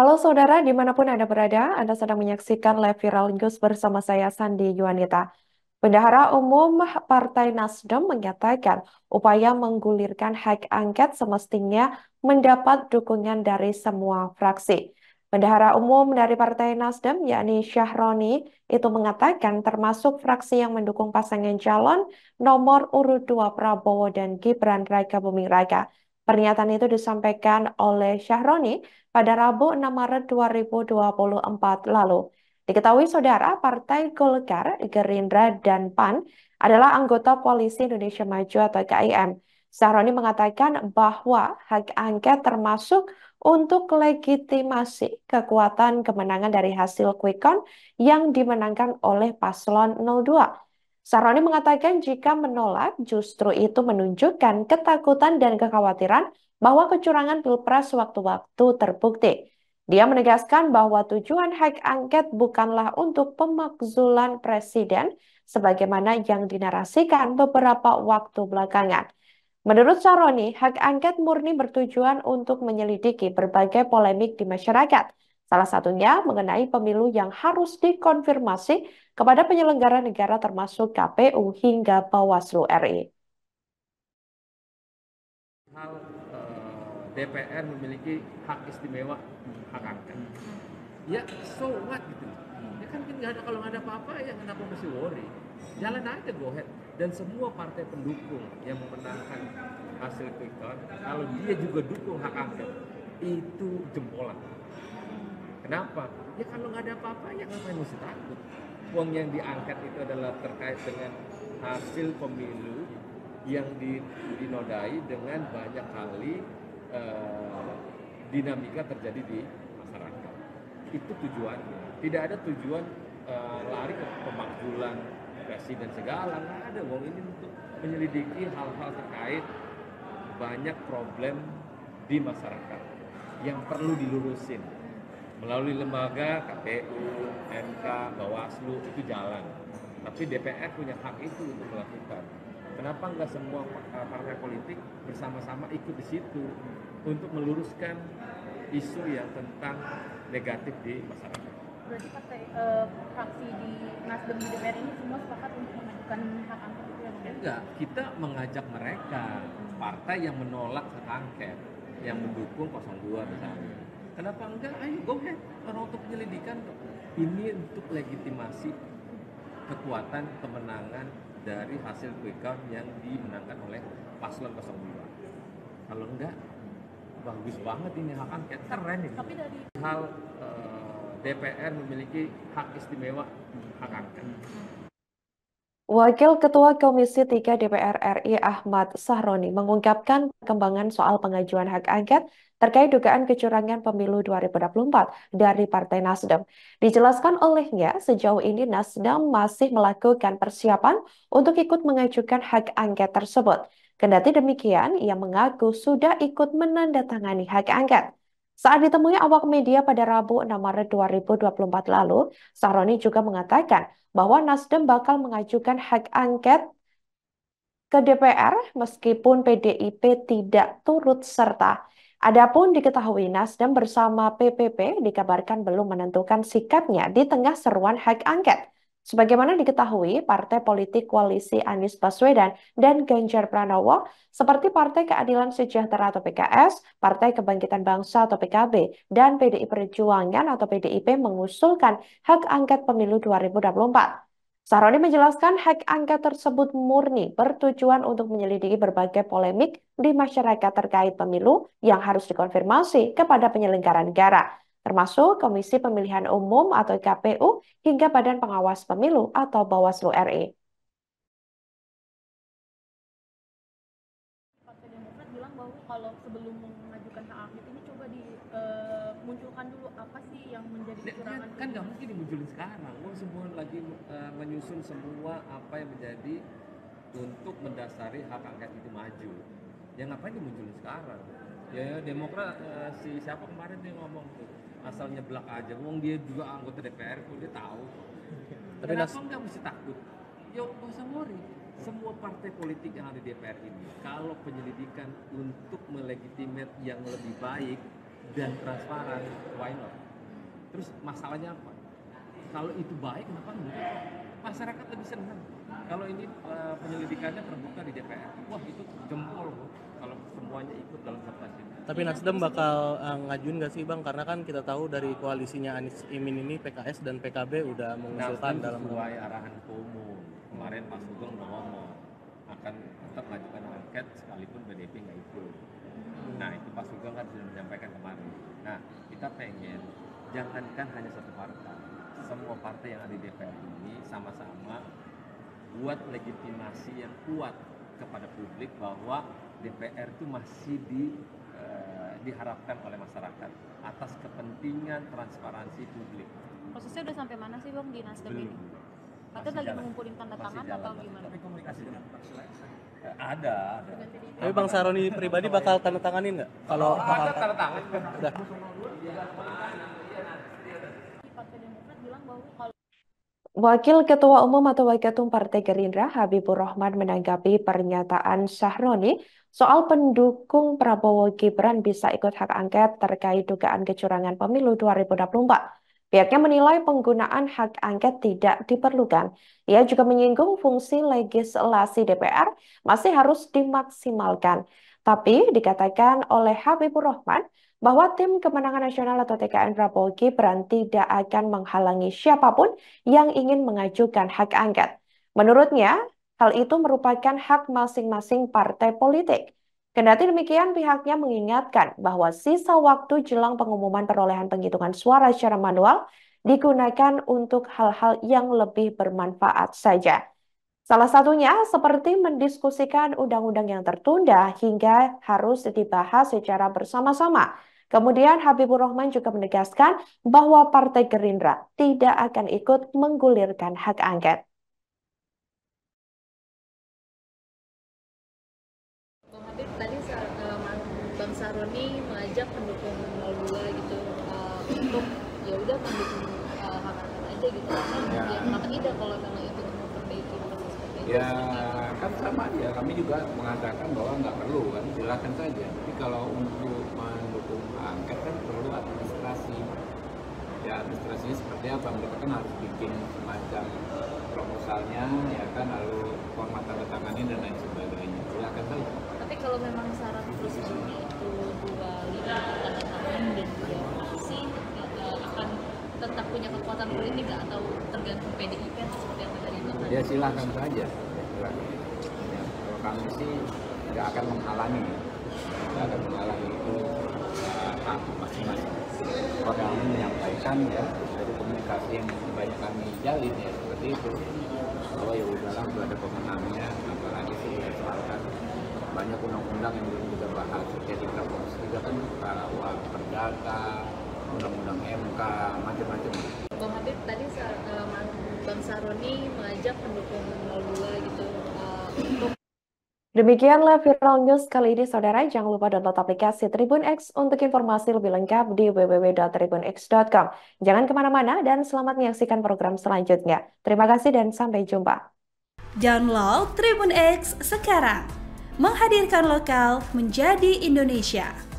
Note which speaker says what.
Speaker 1: Halo saudara, dimanapun Anda berada, Anda sedang menyaksikan live viral news bersama saya Sandi Yuanita. Bendahara Umum Partai Nasdem menyatakan upaya menggulirkan hak angket semestinya mendapat dukungan dari semua fraksi. Bendahara Umum dari Partai Nasdem, yakni Syahroni, itu mengatakan termasuk fraksi yang mendukung pasangan calon nomor urut 2 Prabowo dan Gibran Raka Buming Raka. Pernyataan itu disampaikan oleh Syahroni pada Rabu 6 Maret 2024 lalu. Diketahui saudara, Partai Golkar, Gerindra, dan PAN adalah anggota Koalisi Indonesia Maju atau KIM. Sahroni mengatakan bahwa hak angket termasuk untuk legitimasi kekuatan kemenangan dari hasil quick count yang dimenangkan oleh paslon 02. Saroni mengatakan jika menolak justru itu menunjukkan ketakutan dan kekhawatiran bahwa kecurangan pilpres sewaktu-waktu terbukti. Dia menegaskan bahwa tujuan hak angket bukanlah untuk pemakzulan presiden sebagaimana yang dinarasikan beberapa waktu belakangan. Menurut Saroni, hak angket murni bertujuan untuk menyelidiki berbagai polemik di masyarakat. Salah satunya mengenai pemilu yang harus dikonfirmasi kepada penyelenggara negara termasuk KPU hingga Bawaslu RI.
Speaker 2: Hal DPR memiliki hak istimewa hak angket. Ya so what gitu. Ya kan nggak ada, kalau nggak ada apa-apa ya kenapa mesti worry. Jalan aja go ahead. Dan semua partai pendukung yang memenangkan hasil quick count, kalau dia juga dukung hak angket, itu jempolan. Kenapa? Ya kalau nggak ada apa-apa ya ngapain mesti takut. Uang yang diangkat itu adalah terkait dengan hasil pemilu yang dinodai dengan banyak kali dinamika terjadi di masyarakat. Itu tujuannya. Tidak ada tujuan lari ke pemakzulan presiden segala, nggak ada. Uang ini untuk menyelidiki hal-hal terkait banyak problem di masyarakat yang perlu dilurusin melalui lembaga KPU, MK, Bawaslu itu jalan. Tapi DPR punya hak itu untuk melakukan. Kenapa nggak semua partai politik bersama-sama ikut di situ untuk meluruskan isu yang tentang negatif di masyarakat?
Speaker 3: Berarti fraksi di Nasdem di DPR ini semua sepakat untuk mengajukan hak angket itu ya?
Speaker 2: Enggak, kita mengajak mereka, partai yang menolak hak angket, yang mendukung 02 misalnya. Kenapa enggak? Ayo go ahead, orang untuk penyelidikan. Ini untuk legitimasi kekuatan kemenangan dari hasil quick count yang dimenangkan oleh paslon 02. Kalau enggak, bagus banget ini hak angket, keren ini.
Speaker 3: Tapi dari
Speaker 2: hal DPR memiliki hak istimewa hak angket.
Speaker 1: Wakil Ketua Komisi 3 DPR RI Ahmad Sahroni mengungkapkan perkembangan soal pengajuan hak angket terkait dugaan kecurangan pemilu 2024 dari Partai Nasdem. Dijelaskan olehnya, sejauh ini Nasdem masih melakukan persiapan untuk ikut mengajukan hak angket tersebut. Kendati demikian, ia mengaku sudah ikut menandatangani hak angket. Saat ditemui awak media pada Rabu 6 Maret 2024 lalu, Sahroni juga mengatakan bahwa Nasdem bakal mengajukan hak angket ke DPR meskipun PDIP tidak turut serta. Adapun diketahui Nasdem bersama PPP dikabarkan belum menentukan sikapnya di tengah seruan hak angket. Sebagaimana diketahui, partai politik koalisi Anies Baswedan dan Ganjar Pranowo seperti Partai Keadilan Sejahtera atau PKS, Partai Kebangkitan Bangsa atau PKB, dan PDI Perjuangan atau PDIP mengusulkan hak angket pemilu 2024. Saroni menjelaskan hak angket tersebut murni bertujuan untuk menyelidiki berbagai polemik di masyarakat terkait pemilu yang harus dikonfirmasi kepada penyelenggara negara, termasuk Komisi Pemilihan Umum atau KPU hingga Badan Pengawas Pemilu atau Bawaslu RI.
Speaker 3: Partai Demokrat bilang bahwa kalau sebelum mengajukan hak angket ini coba dimunculkan dulu apa sih yang menjadi kecurangan.
Speaker 2: Kan nggak mungkin dimunculin sekarang. Semua lagi menyusun semua apa yang menjadi untuk mendasari hak angket itu maju. Ya ngapain dimunculin sekarang? Ya Demokrat si siapa kemarin dia ngomong tuh asal nyeblak aja. Dia juga anggota DPR kok dia tahu. Tapi kenapa nggak mesti takut? Yuk nggak usah worry. Semua partai politik yang ada di DPR ini, kalau penyelidikan untuk melegitimate yang lebih baik dan transparan, why not? Terus masalahnya apa? Kalau itu baik, kenapa enggak? Masyarakat lebih senang. Kalau ini penyelidikannya terbuka di DPR, wah itu jempol loh. Kalau semuanya ikut dalam sertasi.
Speaker 4: Tapi Nasdem bakal ngajuin nggak sih Bang? Karena kan kita tahu dari koalisinya Anies Imin ini PKS dan PKB udah mengusulkan
Speaker 2: Nasdem
Speaker 4: dalam
Speaker 2: sesuai arahan Ketua Umum. Kemarin Pak Sugeng udah ngomong akan tetap mengajukan angket sekalipun PDIP nggak ikut. Nah itu Pak Sugeng kan sudah menyampaikan kemarin. Nah kita pengen jangankan hanya satu partai, semua partai yang ada di DPR ini sama-sama buat legitimasi yang kuat kepada publik bahwa DPR itu masih diharapkan oleh masyarakat atas kepentingan transparansi publik.
Speaker 3: Prosesnya udah sampai mana sih Bang di Nasdem
Speaker 2: Belum.
Speaker 3: ini? Katanya lagi mengumpulin tanda tangan atau gimana?
Speaker 2: Tapi komunikasi dengan ada.
Speaker 4: Tapi Bang Saroni pribadi bakal tanda tanganin nggak? Kalau
Speaker 2: ada tanda tangan.
Speaker 4: udah.
Speaker 3: Partai Demokrat bilang bahwa kalau
Speaker 1: Wakil Ketua Umum atau Waketum Partai Gerindra Habibur Rahman menanggapi pernyataan Syahroni soal pendukung Prabowo Gibran bisa ikut hak angket terkait dugaan kecurangan pemilu 2024. Pihaknya menilai penggunaan hak angket tidak diperlukan. Ia juga menyinggung fungsi legislasi DPR masih harus dimaksimalkan. Tapi dikatakan oleh Habibur Rahman bahwa tim kemenangan nasional atau TKN Prabowo Gibran tidak akan menghalangi siapapun yang ingin mengajukan hak angket. Menurutnya, hal itu merupakan hak masing-masing partai politik. Kendati demikian, pihaknya mengingatkan bahwa sisa waktu jelang pengumuman perolehan penghitungan suara secara manual digunakan untuk hal-hal yang lebih bermanfaat saja. Salah satunya seperti mendiskusikan undang-undang yang tertunda hingga harus dibahas secara bersama-sama. Kemudian Habibur Rahman juga menegaskan bahwa Partai Gerindra tidak akan ikut menggulirkan hak angket.
Speaker 3: Bang Habib tadi Bang Saroni mengajak pendukung 02 gitu untuk ya udah mendukung hak angket aja gitu.
Speaker 5: Ya.
Speaker 3: Ya kenapa tidak kalau memang itu memperbaiki proses perbaikan?
Speaker 5: Ya kan sama ya, kami juga mengatakan bahwa nggak perlu kan, silakan saja. Tapi kalau untuk mendukung angket kan perlu administrasi. Ya administrasinya seperti apa? Mereka kan harus bikin semacam proposalnya, ya kan, lalu format tanda tanganin dan lain sebagainya. Silakan saja.
Speaker 3: Tapi kalau memang syarat prosedurnya itu 25 tanda tangan dan dia masih akan tetap punya kekuatan politik nggak atau tergantung PDIP seperti yang tadi itu?
Speaker 5: Ya silakan saja. Silakan. Ya, kalau kami sih nggak akan menghalangi, itu hak masing-masing. Kalau kami menyampaikan ya dari komunikasi yang banyak kami jalin ya seperti itu. Bahwa ya udahlah sudah ada pemenangnya, apalagi sih ya soalkan banyak undang-undang yang belum kita bahas. Jadi kita fokus juga kan KUA Perdata, undang-undang MK, macam-macam.
Speaker 3: Bang Habib tadi Bang Saroni mengajak pendukung 02 gitu untuk
Speaker 1: Demikianlah Viral News kali ini, saudara. Jangan lupa download aplikasi Tribun X untuk informasi lebih lengkap di www.tribunx.com. Jangan kemana-mana dan selamat menyaksikan program selanjutnya. Terima kasih dan sampai jumpa.
Speaker 6: Download Tribun X sekarang. Menghadirkan lokal menjadi Indonesia.